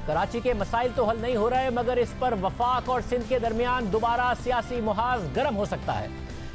कराची के मसाइल तो हल नहीं हो रहे, मगर इस पर वफाक और सिंध के दरमियान दोबारा सियासी मुहाज गर्म हो सकता है।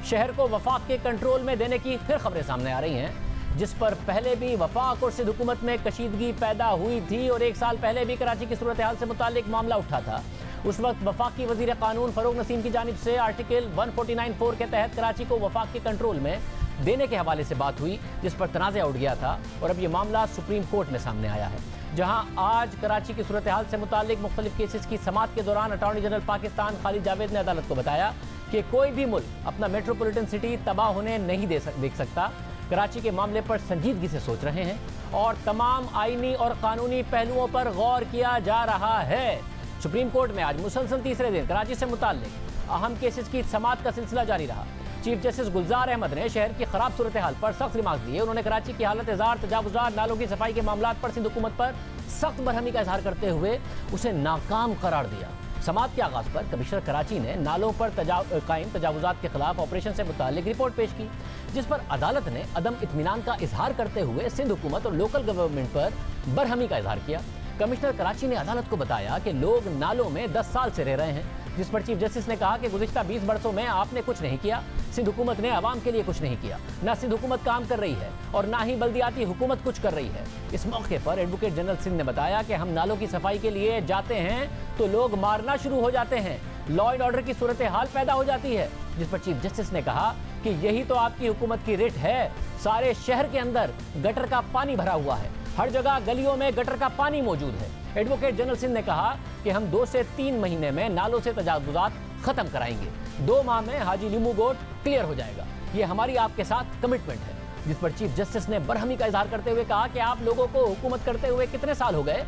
शहर को वफाक के कंट्रोल में देने की फिर खबरें सामने आ रही हैं, जिस पर पहले भी वफाक और सिंध हुकूमत में कशीदगी पैदा हुई थी और 1 साल पहले भी कराची की सूरत हाल से मुतालिक मामला उठा था। उस वक्त वफाकी वजीर कानून फरोग नसीम की जानिब से आर्टिकल 149(4) के तहत कराची को वफाक के कंट्रोल में देने के हवाले से बात हुई, जिस पर तनाज़ा उठ गया था और अब ये मामला सुप्रीम कोर्ट में सामने आया है, जहां आज कराची की सूरत हाल से मुतालिक मुख्तलिफ केसेस की समाअत के दौरान अटॉर्नी जनरल पाकिस्तान खालिद जावेद ने अदालत को बताया कि कोई भी मुल्क अपना मेट्रोपॉलिटन सिटी तबाह होने नहीं देख सकता। कराची के मामले पर संजीदगी से सोच रहे हैं और तमाम आईनी और कानूनी पहलुओं पर गौर किया जा रहा है। सुप्रीम कोर्ट में आज मुसलसल तीसरे दिन कराची से मुताल्लिक अहम केसेस की समाअत का सिलसिला जारी रहा। चीफ जस्टिस गुलजार अहमद ने शहर की खराब सूरत हाल पर सख्त रिमार्क दिए। उन्होंने कराची की हालत इज़ार, तजावुज़ात, नालों की सफाई के मामलात पर सिंध हुकूमत पर सख्त बरहमी का इजहार करते हुए उसे नाकाम करार दिया। समाअत के आगाज़ पर कमिश्नर कराची ने नालों पर कायम तजावुज़ात के खिलाफ ऑपरेशन से मुताल्लिक रिपोर्ट पेश की, जिस पर अदालत ने अदम इत्मीनान का इजहार करते हुए सिंध हुकूमत और लोकल गवर्नमेंट पर बरहमी का इजहार किया। कमिश्नर कराची ने अदालत को बताया कि लोग नालों में 10 साल से रह रहे हैं, जिस पर चीफ जस्टिस ने कहा कि गुज़िश्ता 20 बरसों में आपने कुछ नहीं किया, सिंध हुकूमत ने आवाम के लिए कुछ नहीं किया, ना सिंध हुकूमत काम कर रही है और ना ही बल्दियाती हुकूमत कुछ कर रही है। इस मौके पर एडवोकेट जनरल सिंध ने बताया कि हम नालों की सफाई के लिए जाते हैं तो लोग मारना शुरू हो जाते हैं, लॉ एंड ऑर्डर की सूरत हाल पैदा हो जाती है, जिस पर चीफ जस्टिस ने कहा कि यही तो आपकी हुकूमत की रिट है। सारे शहर के अंदर गटर का पानी भरा हुआ है, हर जगह गलियों में गटर का पानी मौजूद है। एडवोकेट जनरल सिंह ने कहा कि हम 2 से 3 महीने में नालों से तजावुज़ात खत्म कराएंगे, 2 माह में हाजी लिमू गोट क्लियर हो जाएगा, ये हमारी आपके साथ कमिटमेंट है। जिस पर चीफ जस्टिस ने बरहमी का इजहार करते हुए कहा कि आप लोगों को हुकूमत करते हुए कितने साल हो गए,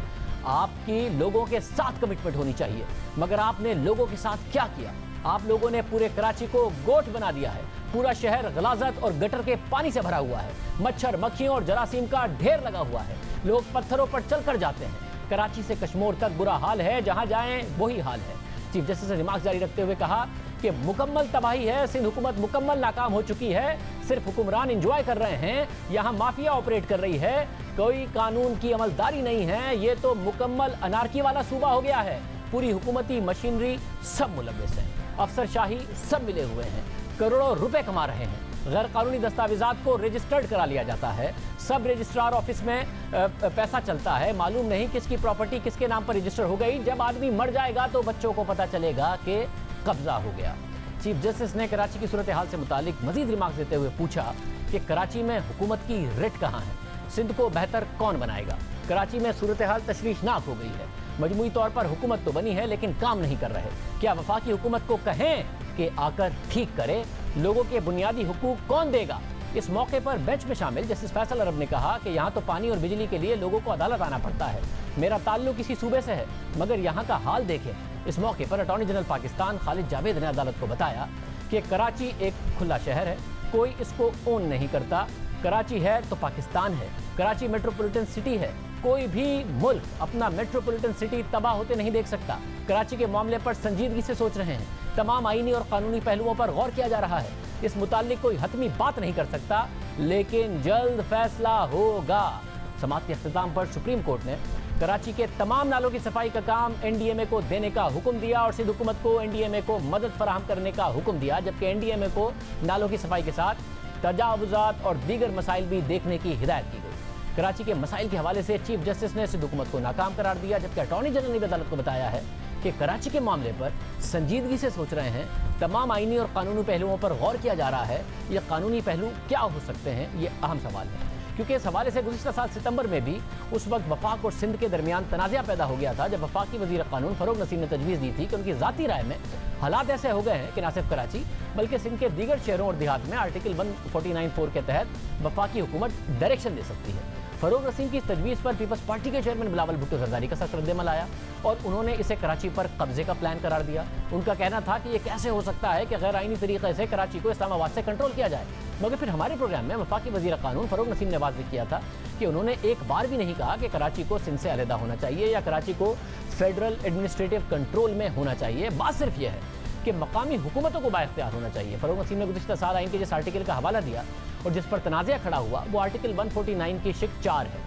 आपकी लोगों के साथ कमिटमेंट होनी चाहिए, मगर आपने लोगों के साथ क्या किया? आप लोगों ने पूरे कराची को गोट बना दिया है। पूरा शहर गलाजत और गटर के पानी से भरा हुआ है, मच्छर मक्खियों और जरासीम का ढेर लगा हुआ है, लोग पत्थरों पर चलकर जाते हैं। कराची से कश्मीर तक बुरा हाल है, जहां जाएं वही हाल है। चीफ जस्टिस ने रिमार्क जारी रखते हुए कहा कि मुकम्मल तबाही है, सिंध हुकूमत मुकम्मल नाकाम हो चुकी है, सिर्फ हुक्मरान एंजॉय कर रहे हैं, यहाँ माफिया ऑपरेट कर रही है, कोई कानून की अमलदारी नहीं है, ये तो मुकम्मल अनारकी वाला सूबा हो गया है। पूरी हुकूमती मशीनरी सब मुलव्वस है, अफसरशाही सब मिले हुए हैं, करोड़ों रुपए कमा रहे हैं, गैर कानूनी दस्तावेजात को रजिस्टर्ड करा लिया जाता है, सब रजिस्ट्रार ऑफिस में पैसा चलता है, मालूम नहीं किसकी प्रॉपर्टी किसके नाम पर रजिस्टर हो गई, जब आदमी मर जाएगा तो बच्चों को पता चलेगा कि कब्जा हो गया। चीफ जस्टिस ने कराची की सूरत हाल से मुतालिक मजीद रिमार्क देते हुए पूछा कि कराची में हुकूमत की रिट कहाँ है, सिंध को बेहतर कौन बनाएगा? कराची में सूरत हाल तशवीशनाक हो गई है, मजमूई तौर पर हुकूमत तो बनी है लेकिन काम नहीं कर रहे। क्या वफाकी हुकूमत को कहें कि आकर ठीक करे? लोगों के बुनियादी हुकूक कौन देगा? इस मौके पर बेंच में शामिल जस्टिस फैसल अरब ने कहा कि यहाँ तो पानी और बिजली के लिए लोगों को अदालत आना पड़ता है, मेरा ताल्लुक किसी सूबे से है, मगर यहाँ का हाल देखें। इस मौके पर अटॉर्नी जनरल पाकिस्तान खालिद जावेद ने अदालत को बताया कि कराची एक खुला शहर है, कोई इसको ओन नहीं करता, कराची है तो पाकिस्तान है, कराची मेट्रोपॉलिटन सिटी है, कोई भी मुल्क अपना मेट्रोपॉलिटन सिटी तबाह होते नहीं देख सकता। कराची के मामले पर संजीदगी से सोच रहे हैं, तमाम आईनी और कानूनी पहलुओं पर गौर किया जा रहा है। इस मुताल्लिक कोई हतमी बात नहीं कर सकता, लेकिन जल्द फैसला होगा। समाअत के अख्तिताम पर सुप्रीम कोर्ट ने कराची के तमाम नालों की सफाई का काम एनडीएमए को देने का हुक्म दिया और सिंध हुकूमत को एनडीएमए को मदद फराहम करने का हुक्म दिया, जबकि एनडीएमए को नालों की सफाई के साथ तजावुज़ात और दीगर मसाइल भी देखने की हिदायत की गई। कराची के मसाइल के हवाले से चीफ जस्टिस ने सिंध हुकूमत को नाकाम करार दिया, जबकि अटॉर्नी जनरल ने भी अदालत को बताया है कि कराची के मामले पर संजीदगी से सोच रहे हैं, तमाम आईनी और कानूनी पहलुओं पर गौर किया जा रहा है। ये कानूनी पहलू क्या हो सकते हैं, ये अहम सवाल है, क्योंकि इस हवाले से गुज़िश्ता साल सितंबर में भी उस वक्त वफाक और सिंध के दरमियान तनाज़ा पैदा हो गया था, जब वफाकी वज़ीर कानून फरोग नसीम ने तजवीज़ दी थी कि उनकी ज़ाती राय में हालात ऐसे हो गए हैं कि न सिर्फ कराची बल्कि सिंध के दीगर शहरों और देहात में आर्टिकल 149(4) के तहत वफाकी हुकूमत डायरेक्शन दे सकती है। फरोग नसीम की इस तजवीज़ पर पीपल्स पार्टी के चेयरमैन बिलावल भुट्टो जरदारी का सख्त रद्द-ए-अमल आया और उन्होंने इसे कराची पर कब्जे का प्लान करार दिया। उनका कहना था कि यह कैसे हो सकता है कि गैर आईनी तरीके से कराची को इस्लामाबाद से कंट्रोल किया जाए, मगर फिर हमारे प्रोग्राम में वफाकी वज़ीर कानून फरोग नसीम ने वाज़ेह किया था कि उन्होंने एक बार भी नहीं कहा कि कराची को सिंध से अलहदा होना चाहिए या कराची को फेडरल एडमिनिस्ट्रेटिव कंट्रोल में होना चाहिए। बात सिर्फ यह है कि मकामी हुकूमतों को बाइख्तियार होना चाहिए। फरोग नसीम ने गुज़िश्ता साल आइन के जिस आर्टिकल का हवाला दिया और जिस पर तनाज़ा खड़ा हुआ वो आर्टिकल 149 की शिक 4 है।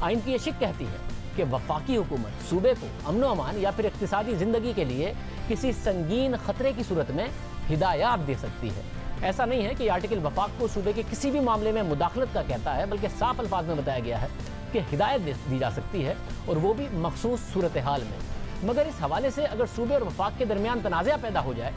आइन की ये शिक कहती है कि वफाकी हुकूमत सूबे को अमन अमान या फिर इक्तिसादी ज़िंदगी के लिए किसी संगीन खतरे की सूरत में हिदायत दे सकती है। ऐसा नहीं है कि आर्टिकल वफाक को सूबे के किसी भी मामले में मुदाखलत का कहता है, बल्कि साफ अल्फाज में बताया गया है कि हिदायत दी जा सकती है और वो भी मखसूस सूरत हाल में। मगर इस हवाले से अगर सूबे और वफाक के दरमियान तनाज़ा पैदा हो जाए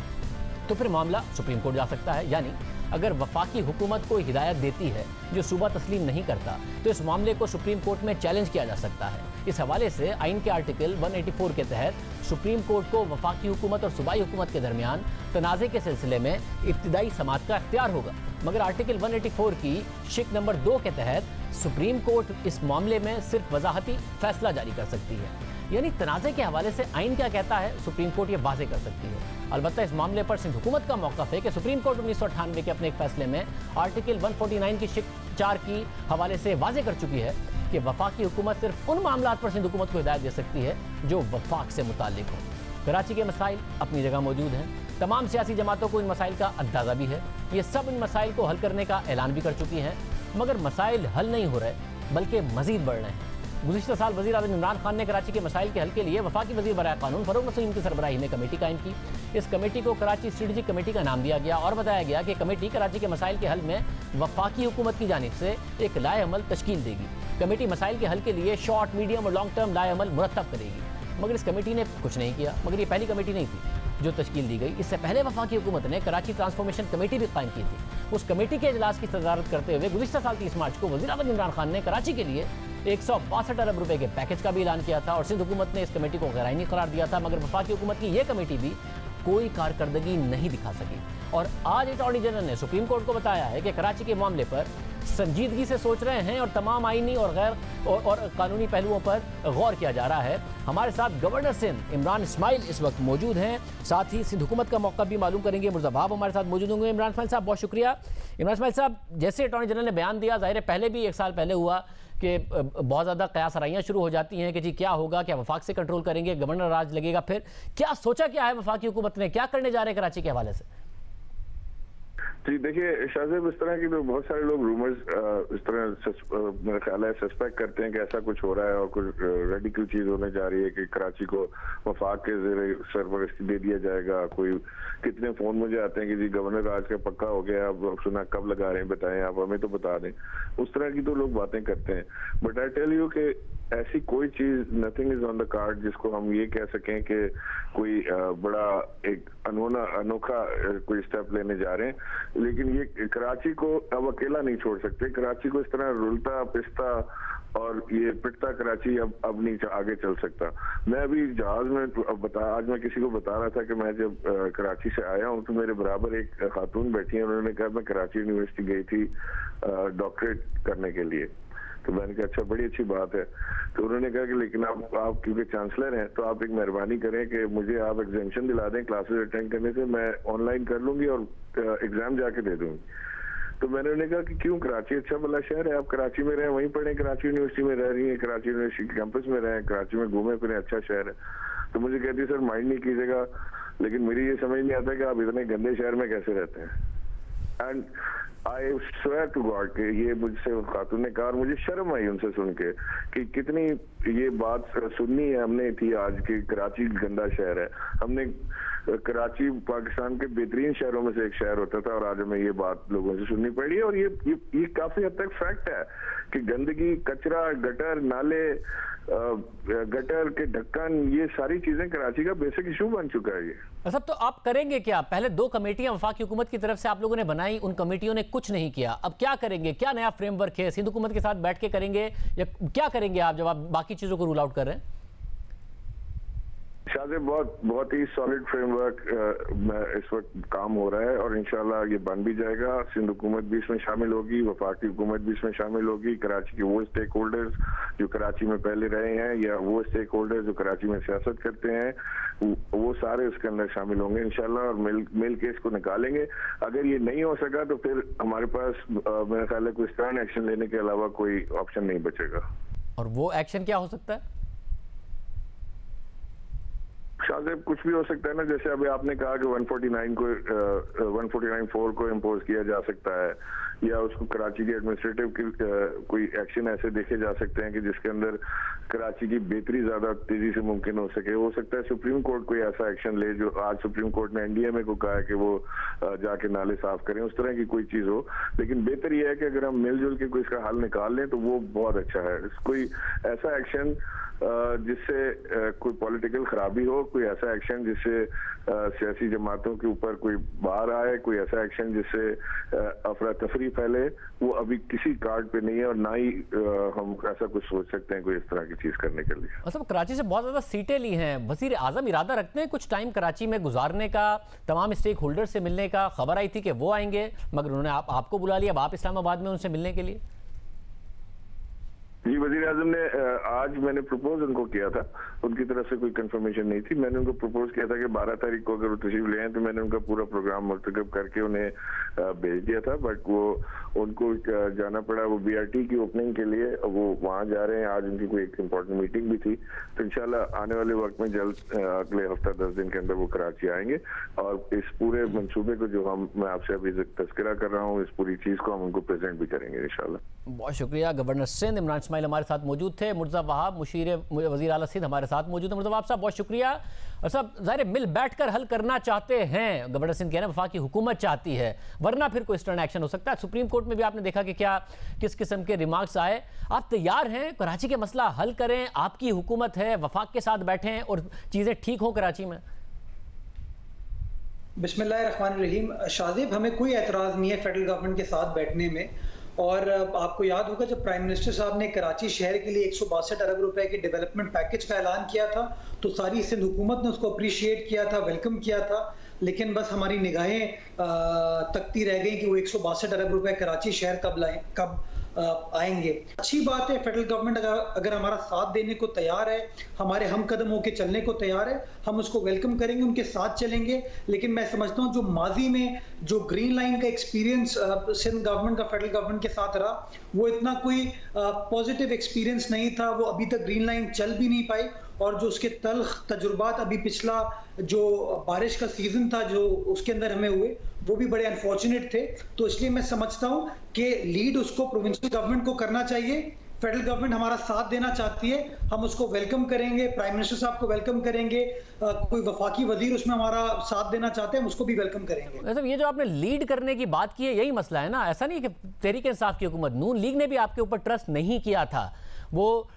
तो फिर मामला सुप्रीम कोर्ट जा सकता है। यानी अगर वफाकी हुकूमत कोई हिदायत देती है जो सूबा तस्लीम नहीं करता तो इस मामले को सुप्रीम कोर्ट में चैलेंज किया जा सकता है। इस हवाले से आइन के आर्टिकल 184 के तहत सुप्रीम कोर्ट को वफाकी हुकूमत और सूबाई हुकूमत के दरमियान तनाज़े के सिलसिले में इब्तिदाई समाअत का इख्तियार होगा। मगर आर्टिकल 184 की शिक नंबर 2 के तहत सुप्रीम कोर्ट इस मामले में सिर्फ वजाहती फैसला जारी कर सकती है। यानी तनाज़े के हवाले से आइन क्या कहता है सुप्रीम कोर्ट ये वाज़े कर सकती है। अलबत्ता इस मामले पर सिंध हुकूमत का मौक़िफ़ है कि सुप्रीम कोर्ट 1998 के अपने एक फैसले में आर्टिकल 149 की शिक 4 की हवाले से वाज़े कर चुकी है कि वफाकी हुकूमत सिर्फ उन मामलात पर सिंध हुकूमत को हिदायत दे सकती है जो वफाक से मुताल्लिक हो। कराची के मसाइल अपनी जगह मौजूद हैं, तमाम सियासी जमातों को इन मसाइल का अंदाज़ा भी है, ये सब इन मसाइल को हल करने का ऐलान भी कर चुकी हैं, मगर मसाइल हल नहीं हो रहे बल्कि मज़ीद बढ़ रहे हैं। गुज़िश्ता साल वज़ीर आज़म इमरान खान ने कराची के मसाइल के हल के लिए वफाकी वज़ीर बराए क़ानून फ़रूख़ नसीम की सरबराही में कमेटी कायम की। इस कमेटी को कराची स्ट्रेटजिक कमेटी का नाम दिया गया और बताया गया कि कमेटी कराची के मसाइल के हल में वफाकी हुकूमत की जानिब से एक लाए अमल तश्कील देगी। कमेटी मसाइल के हल के लिए शॉर्ट, मीडियम और लॉन्ग टर्म लाए अमल मुरतब करेगी। मगर इस कमेटी ने कुछ नहीं किया। मगर ये पहली कमेटी नहीं थी जो तश्कील दी गई। इससे पहले वफाकी हुकूमत ने कराची ट्रांसफॉर्मेशन कमेटी भी कायम की थी। उस कमेटी के इजलास की सदारत करते हुए गुज़िश्ता साल 30 मार्च को वज़ीर आज़म इमरान खान ने कराची के लिए 162 अरब रुपए के पैकेज का भी ऐलान किया था और सिंध हुकूमत ने इस कमेटी को गैर-आइनी करार दिया था। मगर वफाकी हुकूमत की यह कमेटी भी कोई कारकर्दगी नहीं दिखा सकी। और आज अटॉर्नी जनरल ने सुप्रीम कोर्ट को बताया है कि कराची के मामले पर संजीदगी से सोच रहे हैं और तमाम आईनी और गैर और कानूनी पहलुओं पर गौर किया जा रहा है। हमारे साथ गवर्नर सिंध इमरान इस्माइल इस वक्त मौजूद हैं, साथ ही सिंध हुकूमत का मौका भी मालूम करेंगे। मुर्ज़ाबाब हमारे साथ मौजूद होंगे। इमरान इस्माइल साहब बहुत शुक्रिया। इमरान इस्माइल साहब, जैसे अटॉर्नी जनरल ने बयान दिया, ज़ाहिर है पहले भी 1 साल पहले हुआ कि बहुत ज़्यादा कयास आराइयाँ शुरू हो जाती हैं कि जी क्या होगा, क्या वफाक से कंट्रोल करेंगे, गवर्नर राज लगेगा, फिर क्या सोचा क्या है वफाकी हुकूमत ने, क्या करने जा रहे हैं कराची के हवाले से? जी देखिए शाहजेब, इस तरह की तो बहुत सारे लोग रूमर्स इस तरह मेरा ख्याल है सस्पेक्ट करते हैं कि ऐसा कुछ हो रहा है और कुछ रेडिकल चीज होने जा रही है कि कराची को वफाक के ज़रिए सरपरस्ती दे दिया जाएगा। कोई कितने फोन मुझे आते हैं कि जी गवर्नर आज का पक्का हो गया, अब सुना कब लगा रहे हैं, बताएं आप हमें तो बता दें। उस तरह की तो लोग बातें करते हैं, बट आई टेल यू कि ऐसी कोई चीज, nothing is on the card जिसको हम ये कह सकें कि कोई बड़ा एक अनोखा कोई स्टेप लेने जा रहे हैं। लेकिन ये कराची को अब अकेला नहीं छोड़ सकते। कराची को इस तरह रुलता पिसता और ये पिटता कराची अब नहीं आगे चल सकता। मैं अभी जहाज में आज मैं किसी को बता रहा था कि मैं जब कराची से आया हूँ तो मेरे बराबर एक खातून बैठी है, उन्होंने कहा मैं कराची यूनिवर्सिटी गई थी डॉक्टरेट करने के लिए। तो मैंने कहा अच्छा, बड़ी अच्छी बात है। तो उन्होंने कहा कि लेकिन आप क्योंकि चांसलर हैं तो आप एक मेहरबानी करें कि मुझे आप एग्जामिशन दिला दें क्लासेस अटेंड करने से, मैं ऑनलाइन कर लूंगी और एग्जाम जाके दे दूंगी। तो मैंने उन्हें कहा कि क्यों, कराची अच्छा भला शहर है, आप कराची में रहें, वहीं पढ़ें, कराची यूनिवर्सिटी में रह रही हैं, कराची यूनिवर्सिटी के कैंपस में रहें, कराची में घूमें फिरें, अच्छा शहर है। तो मुझे कहती सर माइंड नहीं कीजिएगा, लेकिन मेरी ये समझ नहीं आता कि आप इतने गंदे शहर में कैसे रहते हैं। And I swear to God के ये मुझसे खातून ने कहा और मुझे शर्म आई उनसे सुन के कि कितनी ये बात सुननी है हमने थी आज की कराची गंदा शहर है। हमने कराची पाकिस्तान के बेहतरीन शहरों में से एक शहर होता था और आज हमें ये बात लोगों से सुननी पड़ी है। और ये काफी हद तक फैक्ट है कि गंदगी, कचरा, गटर, नाले, गटर के ढक्कन, ये सारी चीजें कराची का बेसिक इशू बन चुका है। ये सब तो आप करेंगे क्या? पहले 2 कमेटियां वफाकी हुकूमत की तरफ से आप लोगों ने बनाई, उन कमेटियों ने कुछ नहीं किया। अब क्या करेंगे? क्या नया फ्रेमवर्क है? सिंध हुकूमत के साथ बैठ के करेंगे या क्या करेंगे आप जब आप बाकी चीजों को रूल आउट कर रहे हैं? शायद बहुत ही सॉलिड फ्रेमवर्क में इस वक्त काम हो रहा है और इंशाल्लाह ये बन भी जाएगा। सिंध हुकूमत भी इसमें शामिल होगी, वफाकी हुकूमत भी इसमें शामिल होगी, कराची के वो स्टेक होल्डर्स जो कराची में पहले रहे हैं या वो स्टेक होल्डर्स जो कराची में सियासत करते हैं, वो सारे उसके अंदर शामिल होंगे इंशाल्लाह और मिल के इसको निकालेंगे। अगर ये नहीं हो सका तो फिर हमारे पास मेरा ख्याल है कोई स्टर्न एक्शन लेने के अलावा कोई ऑप्शन नहीं बचेगा। और वो एक्शन क्या हो सकता है? शाहजेब कुछ भी हो सकता है ना, जैसे अभी आपने कहा कि 149(4) को इम्पोज किया जा सकता है, या उसको कराची के एडमिनिस्ट्रेटिव कोई एक्शन ऐसे देखे जा सकते हैं कि जिसके अंदर कराची की बेहतरी ज्यादा तेजी से मुमकिन हो सके। हो सकता है सुप्रीम कोर्ट कोई ऐसा एक्शन ले, जो आज सुप्रीम कोर्ट ने एनडीएमए को कहा है कि वो जाके नाले साफ करें, उस तरह की कोई चीज हो। लेकिन बेहतर यह है कि अगर हम मिलजुल के कोई इसका हल निकाल लें तो वो बहुत अच्छा है। कोई ऐसा एक्शन जिससे कोई पॉलिटिकल खराबी हो, कोई ऐसा एक्शन जिससे सियासी जमातों के ऊपर कोई बाहर आए, कोई ऐसा एक्शन जिससे अफरा तफरी फैले, वो अभी किसी कार्ड पे नहीं है, और ना ही हम ऐसा कुछ सोच सकते हैं कोई इस तरह की चीज करने के लिए। मतलब कराची से बहुत ज्यादा सीटें ली हैं, वजीर आजम इरादा रखते हैं कुछ टाइम कराची में गुजारने का, तमाम स्टेक होल्डर से मिलने का? खबर आई थी कि वो आएंगे, मगर उन्होंने आपको बुला लिया, अब आप इस्लामाबाद में उनसे मिलने के लिए? जी, वजीर आजम ने आज मैंने प्रपोज उनको किया था, उनकी तरफ से कोई कंफर्मेशन नहीं थी। मैंने उनको प्रपोज किया था कि 12 तारीख को अगर वो तशरीफ ले आए, तो मैंने उनका पूरा प्रोग्राम मुर्तकब करके उन्हें भेज दिया था, बट वो उनको जाना पड़ा, वो बीआरटी की ओपनिंग के लिए वो वहाँ जा रहे हैं। आज उनकी कोई एक इम्पोर्टेंट मीटिंग भी थी, तो इंशाल्लाह आने वाले वक्त में जल्द अगले हफ्ता 10 दिन के अंदर वो कराची आएंगे, और इस पूरे मंसूबे को जो मैं आपसे अभी तस्करा कर रहा हूँ, इस पूरी चीज को हम उनको प्रेजेंट भी करेंगे इंशाल्लाह। बहुत शुक्रिया। गवर्नर सिंध इमरान इस्माइल हमारे साथ मौजूद थे। मुर्तज़ा वहाब मुशीर वज़ीर आला सिंध हमारे साथ मौजूद है। मुर्तज़ा वहाब साहब बहुत शुक्रिया। और सब ज़ाहिर मिल बैठ कर हल करना चाहते हैं, गवर्नर सिंध कह रहे हैं वफाकी हुकूमत चाहती है, वरना फिर कोई स्टर्न एक्शन हो सकता है। सुप्रीम कोर्ट में भी आपने देखा कि क्या किस किस्म के रिमार्क्स आए। आप तैयार हैं कराची के मसला हल करें? आपकी हुकूमत है, वफाक के साथ बैठें और चीज़ें ठीक हों कराची में? बिस्मिल्लाहिर्रहमानिर्रहीम। शाहजेब, हमें कोई एतराज़ नहीं है फेडरल गवर्नमेंट के साथ बैठने में, और आपको याद होगा जब प्राइम मिनिस्टर साहब ने कराची शहर के लिए 162 अरब रुपए के डेवलपमेंट पैकेज का ऐलान किया था, तो सारी सिंध हुकूमत ने उसको अप्रिशिएट किया था, वेलकम किया था। लेकिन बस हमारी निगाहें तकती रह गई कि वो 162 अरब रुपए कराची शहर कब आएंगे। अच्छी बात है, फेडरल गवर्नमेंट अगर हमारा साथ देने को तैयार है, हमारे हम कदम होकर चलने को तैयार है, हम उसको वेलकम करेंगे, उनके साथ चलेंगे। लेकिन मैं समझता हूँ जो माजी में जो ग्रीन लाइन का एक्सपीरियंस सिंध गवर्नमेंट का फेडरल गवर्नमेंट के साथ रहा, वो इतना कोई पॉजिटिव एक्सपीरियंस नहीं था। वो अभी तक ग्रीन लाइन चल भी नहीं पाई, और जो उसके तल्ख तजुर्बात अभी पिछला जो बारिश का सीजन था जो उसके अंदर हमें हुए, वो भी बड़े अनफॉर्चुनेट थे। तो इसलिए मैं समझता हूँ कि लीड उसको प्रोविंशियल गवर्नमेंट को करना चाहिए। फेडरल गवर्नमेंट हमारा साथ देना चाहती है, हम उसको वेलकम करेंगे, प्राइम मिनिस्टर साहब को वेलकम करेंगे। कोई वफाकी वजीर उसमें हमारा साथ देना चाहते हैं, हम उसको भी वेलकम करेंगे। मतलब ये जो आपने लीड करने की बात की है, यही मसला है ना? ऐसा नहीं है कि तहरीक इंसाफ की हुकूमत, नून लीग ने भी आपके ऊपर ट्रस्ट नहीं किया था। वो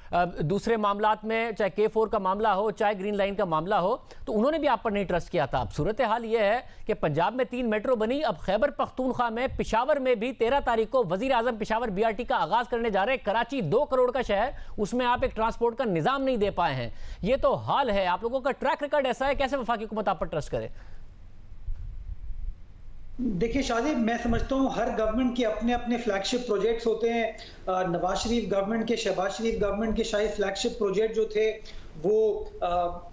दूसरे मामलात में, चाहे K4 का मामला हो, चाहे ग्रीन लाइन का मामला हो, तो उन्होंने भी आप पर नहीं ट्रस्ट किया था। अब सूरत हाल ये है कि पंजाब में 3 मेट्रो बनी, अब खैबर पख्तूनख्वा में, पिशावर में भी 13 तारीख को वजीर आजम पिशावर BRT का आगाज करने जा रहे हैं। कराची 2 करोड़ का शहर, उसमें आप एक ट्रांसपोर्ट का निजाम नहीं दे पाए हैं। ये तो हाल है, आप लोगों का ट्रैक रिकॉर्ड ऐसा है, कैसे वफाकी हुकूमत आप पर ट्रस्ट करे? देखिए शाहजेब, मैं समझता हूँ हर गवर्नमेंट के अपने अपने फ्लैगशिप प्रोजेक्ट्स होते हैं। नवाज शरीफ गवर्नमेंट के, शहबाज शरीफ गवर्नमेंट के शायद फ्लैगशिप प्रोजेक्ट जो थे वो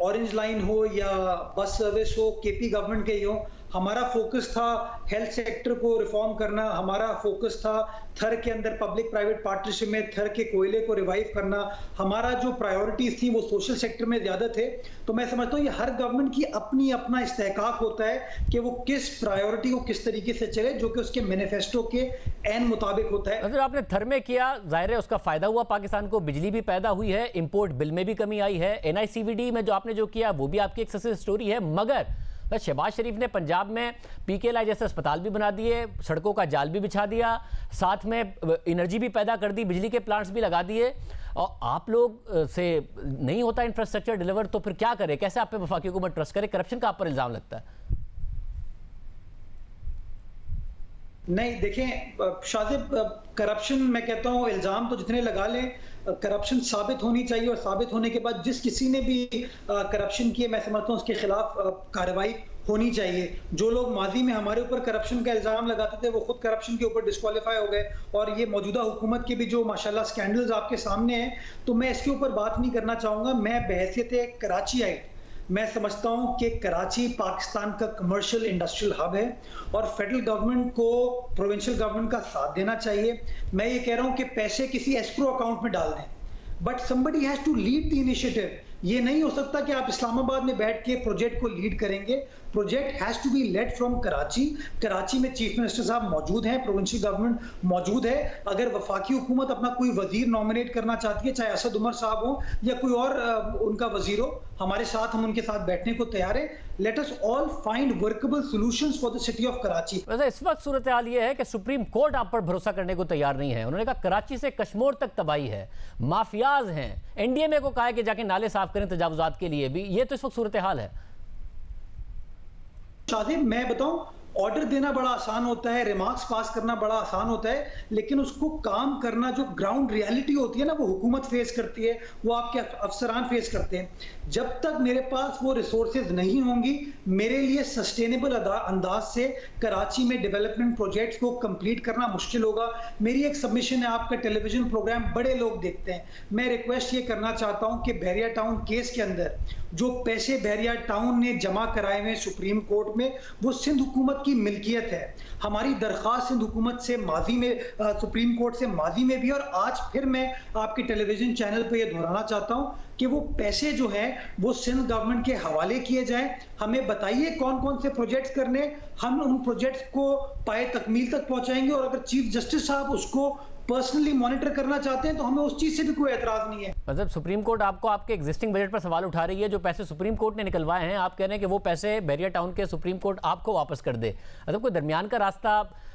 ऑरेंज लाइन हो या बस सर्विस हो, KP गवर्नमेंट के ही हो। हमारा फोकस था हेल्थ सेक्टर को रिफॉर्म करना, हमारा फोकस था थर के अंदर पब्लिक प्राइवेट पार्टनरशिप में थर के कोयले को रिवाइव करना। हमारा जो प्रायोरिटीज थी वो सोशल सेक्टर में ज्यादा थे। तो मैं समझता हूँ ये हर गवर्नमेंट की अपनी अपना इस्तेहकाक होता है कि वो किस प्रायोरिटी को किस तरीके से चले, जो कि उसके मैनिफेस्टो के एन मुताबिक होता है। अगर आपने थर में किया, जाहिर है उसका फायदा हुआ, पाकिस्तान को बिजली भी पैदा हुई है, इंपोर्ट बिल में भी कमी आई है, NICVD में जो आपने जो किया वो भी आपकी एक सक्सेस स्टोरी है। मगर शहबाज शरीफ ने पंजाब में PKLI जैसे अस्पताल भी बना दिए, सड़कों का जाल भी बिछा दिया, साथ में एनर्जी भी पैदा कर दी, बिजली के प्लांट्स भी लगा दिए, और आप लोग से नहीं होता इंफ्रास्ट्रक्चर डिलीवर, तो फिर क्या करें? कैसे आप पे वफाकी हुकूमत ट्रस्ट करे? करप्शन का आप पर इल्जाम लगता है। नहीं, देखें शाहजेब, करप्शन मैं कहता हूँ इल्जाम तो जितने लगा लें, करप्शन साबित होनी चाहिए, और साबित होने के बाद जिस किसी ने भी करप्शन किए, मैं समझता हूँ उसके खिलाफ कार्रवाई होनी चाहिए। जो लोग माजी में हमारे ऊपर करप्शन का इल्जाम लगाते थे वो खुद करप्शन के ऊपर डिस्क्वालीफाई हो गए, और ये मौजूदा हुकूमत के भी जो माशाल्लाह स्कैंडल्स आपके सामने हैं, तो मैं इसके ऊपर बात नहीं करना चाहूँगा। मैं बहैसियत कराचीआइट मैं समझता हूं कि कराची पाकिस्तान का कमर्शियल इंडस्ट्रियल हब है, और फेडरल गवर्नमेंट को प्रोविंशियल गवर्नमेंट का साथ देना चाहिए। मैं ये कह रहा हूं कि पैसे किसी एस्क्रो अकाउंट में डाल दें, but somebody has to lead the initiative ये नहीं हो सकता कि आप इस्लामाबाद में बैठ के प्रोजेक्ट को लीड करेंगे। Project has to be led from Karachi. Karachi में चीफ मिनिस्टर साहब मौजूद हैं, प्रोविंशियल गवर्नमेंट मौजूद है। अगर वफाकी हुकूमत अपना कोई वजीर नॉमिनेट करना चाहती है, चाहे असद उमर साहब हो या कोई और उनका वजीर हो, हमारे साथ, हम उनके साथ बैठने को तैयार है। Let us all find workable solutions for the city of Karachi. वैसे इस वक्त सूरत हाल ये है कि सुप्रीम कोर्ट आप पर भरोसा करने को तैयार नहीं है। उन्होंने कहा कराची से कश्मीर तक तबाही है, माफियाज हैं। एनडीएमए को कहा है कि जाके नाले साफ करें तजावुजात के लिए भी। ये तो इस वक्त सूरत हाल है। शादी मैं बताऊं, ऑर्डर देना बड़ा आसान होता है, रिमार्क्स पास करना बड़ा आसान होता है, लेकिन उसको काम करना, जो ग्राउंड रियलिटी होती है ना, वो हुकूमत फेस करती है, वो आपके अफसरान फेस करते हैं। जब तक मेरे पास वो रिसोर्सेज नहीं होंगी, मेरे लिए सस्टेनेबल अंदाज से कराची में डेवलपमेंट प्रोजेक्ट्स को कंप्लीट करना मुश्किल होगा। मेरी एक सबमिशन है, आपका टेलीविजन प्रोग्राम बड़े लोग देखते हैं। मैं रिक्वेस्ट ये करना चाहता हूं कि बहरिया टाउन केस के अंदर जो पैसे बहरिया टाउन ने जमा कराए हुए सुप्रीम कोर्ट में, वो सिंध हुकूमत की मिल्कियत है। हमारी दरख्वास्त सिंध हुकूमत से माजी में, सुप्रीम कोर्ट से माजी में भी, और आज फिर मैं आपके टेलीविजन चैनल पर यह दोहराना चाहता हूं कि वो पैसे जो हैं वो सिंध गवर्नमेंट के हवाले किए जाएं। हमें बताइए कौन कौन से प्रोजेक्ट्स करने, हम उन प्रोजेक्ट्स को पाए तकमील तक पहुंचाएंगे। और अगर चीफ जस्टिस साहब उसको पर्सनली मॉनिटर करना चाहते हैं तो हमें उस चीज से भी कोई एतराज नहीं है। मतलब सुप्रीम कोर्ट आपको आपके एग्जिस्टिंग बजट पर सवाल उठा रही है। जो पैसे सुप्रीम कोर्ट ने निकलवाए हैं, आप कह रहे हैं कि वो पैसे बहरिया टाउन के सुप्रीम कोर्ट आपको वापस कर दे। मतलब कोई दरमियान का रास्ता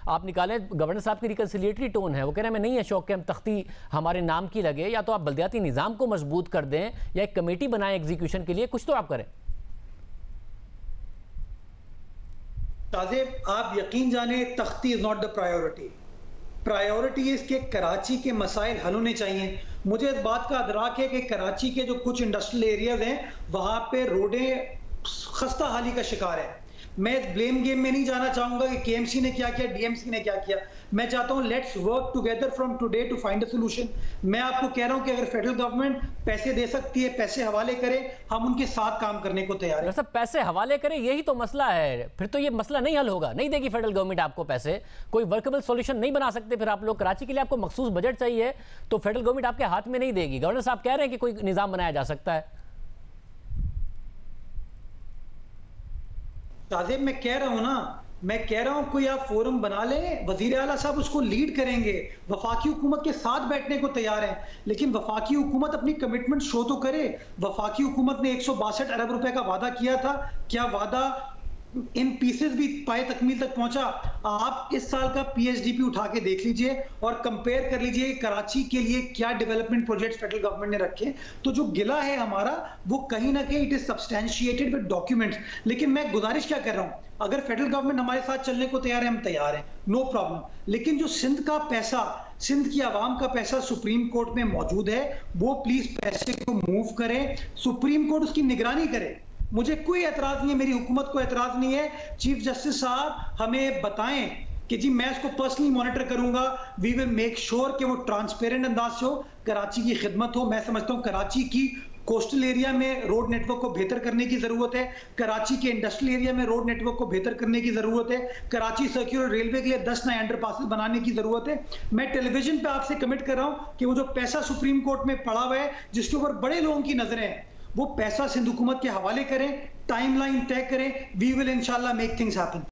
आप निकालें। गवर्नर साहब की रिकंसिलिएटरी टोन है, वो कह रहे हैं मैं नहीं है शौक के हम तख्ती हमारे नाम की लगे, या तो आप बल्दियाती निज़ाम को मजबूत कर दें या एक कमेटी बनाएं एग्जीक्यूशन के लिए, कुछ तो आप करें। ताज़ेब, आप यकीन जाने, तख्ती is not the priority. Priority इसके कराची के मसाइल हल होने चाहिए। मुझे इस बात का अदराक है कि कराची के जो कुछ इंडस्ट्रियल एरियाज हैं, वहां पे रोडें खस्ता हाली का शिकार है। मैं इस ब्लेम गेम में नहीं जाना चाहूंगा कि केएमसी ने क्या किया, डीएमसी ने क्या किया। मैं चाहता हूं let's work together from today to find a solution. मैं आपको कह रहा हूं कि अगर फेडरल गवर्नमेंट पैसे दे सकती है, पैसे हवाले करे, हम उनके साथ काम करने को तैयार है। सब पैसे हवाले करें, यही तो मसला है। फिर तो ये मसला नहीं हल होगा। नहीं देगी फेडरल गवर्नमेंट आपको पैसे, कोई वर्केबल सॉल्यूशन नहीं बना सकते। फिर आप लोग कराची के लिए आपको मखसूस बजट चाहिए तो फेडरल गवर्नमेंट आपके हाथ में नहीं देगी। गवर्नर साहब कह रहे हैं कि कोई निजाम बनाया जा सकता है। ताज़ेब, मैं कह रहा हूं ना, मैं कह रहा हूं कोई आप फोरम बना लें, वजीर आला साहब उसको लीड करेंगे, वफाकी हुकूमत के साथ बैठने को तैयार है। लेकिन वफाकी हुकूमत अपनी कमिटमेंट शो तो करे। वफाकी हुकूमत ने 162 अरब रुपए का वादा किया था, क्या वादा इन पीसेस भी पाए तकमील तक पहुंचा? आप इस साल का पीएचडीपी उठा के देख लीजिए और कंपेयर कर लीजिए कराची के लिए क्या डेवलपमेंट प्रोजेक्ट्स फेडरल गवर्नमेंट ने रखे। तो जो गिला है हमारा, वो कहीं ना कहीं इट इज सब्सटैंशिएटेड विद डॉक्यूमेंट्स। लेकिन मैं गुजारिश क्या कर रहा हूं, अगर फेडरल गवर्नमेंट हमारे साथ चलने को तैयार है, हम तैयार हैं, नो प्रॉब्लम। लेकिन जो सिंध का पैसा, सिंध की आवाम का पैसा सुप्रीम कोर्ट में मौजूद है, वो प्लीज पैसे को मूव करें, सुप्रीम कोर्ट उसकी निगरानी करे। मुझे कोई एतराज नहीं है, मेरी हुकूमत को एतराज नहीं है। चीफ जस्टिस साहब हमें बताएं कि जी मैं इसको पर्सनली मॉनिटर करूंगा। वी विल मेक श्योर कि वो ट्रांसपेरेंट अंदाज से हो, कराची की खिदमत हो। मैं समझता हूं कराची की कोस्टल एरिया में रोड नेटवर्क को बेहतर करने की जरूरत है, कराची के इंडस्ट्रियल एरिया में रोड नेटवर्क को बेहतर करने की जरूरत है, कराची सर्कुलर रेलवे के लिए 10 नए अंडरपासेस बनाने की जरूरत है। मैं टेलीविजन पे आपसे कमिट कर रहा हूं कि वो जो पैसा सुप्रीम कोर्ट में पड़ा हुआ है, जिसके ऊपर बड़े लोगों की नजरें हैं, वो पैसा सिंध हुकूमत के हवाले करें, टाइमलाइन तय करें। वी विल इंशाल्लाह मेक थिंग्स हैपन।